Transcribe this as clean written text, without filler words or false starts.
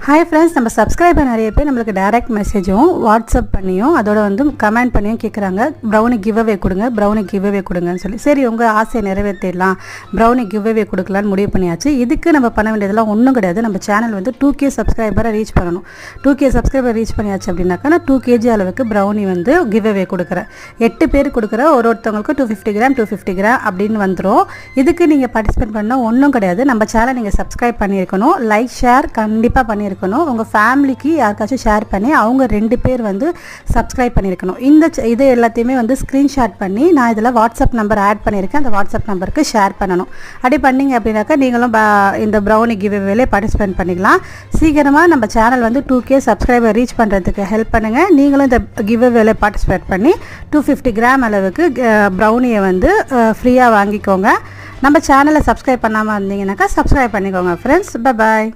Hi friends, நம்ம subscribe நிறைய பேர் நமக்கு டைரக்ட் மெசேஜும் வாட்ஸ்அப் பண்ணியும் அதோட வந்து கமெண்ட் பண்ணியும் கேக்குறாங்க brownie giveaway கொடுங்கன்னு சொல்லி. சரி உங்க ஆசையை நிறைவேத்திடலாம். brownie giveaway கொடுக்கலாம்னு முடிவு பண்ணியாச்சு. இதுக்கு நம்ம பண்ண வேண்டியதெல்லாம் ஒண்ணும் கிடையாது. நம்ம சேனல் வந்து 2k சப்ஸ்கிரைபரை ரீச் பண்ணனும். 2k சப்ஸ்கிரைபர் ரீச் பண்ணியாச்சு அப்படினாக்க நான் 2 kg அளவுக்கு brownie வந்து giveaway கொடுக்கிறேன். 8 பேர் கொடுக்கிறேன். ஒருத்தங்களுக்கு 250 கிராம் 250 கிராம் அப்படினு வந்துரும். இதுக்கு நீங்க பார்ட்டிசிபேட் பண்ணா ஒண்ணும் கிடையாது. நம்ம சேனலை நீங்க சப்ஸ்கிரைப் பண்ணியிருக்கணும். லைக் ஷேர் கண்டிப்பா பண்ணியிருக்கணும். உங்க ஃபேமிலிக்கு யாருக்காச்சும் ஷேர் பண்ணி அவங்க 2 பேர் வந்து சப்ஸ்கிரைப் பண்ணியிருக்கணும். இது எல்லாத்தையுமே வந்து ஸ்கிரீன்ஷாட் பண்ணி நான் இதில் வாட்ஸ்அப் நம்பர் ஆட் பண்ணியிருக்கேன். அந்த வாட்ஸ்அப் நம்பருக்கு ஷேர் பண்ணணும். அப்படி பண்ணீங்க அப்படின்னாக்கா நீங்களும் இந்த brownie giveawayல பார்ட்டிசிபேட் பண்ணிக்கலாம். சீக்கிரமாக நம்ம சேனல் வந்து 2k சப்ஸ்கிரைபர் ரீச் பண்ணுறதுக்கு ஹெல்ப் பண்ணுங்கள். நீங்களும் இந்த giveawayல பார்ட்டிசிபேட் பண்ணி 250 கிராம் அளவுக்கு brownie வந்து ஃப்ரீயாக வாங்கிக்கோங்க. நம்ம சேனலை சப்ஸ்கிரைப் பண்ணாமல் இருந்தீங்கன்னாக்கா சப்ஸ்கிரைப் பண்ணிக்கோங்க ஃப்ரெண்ட்ஸ். Bye bye.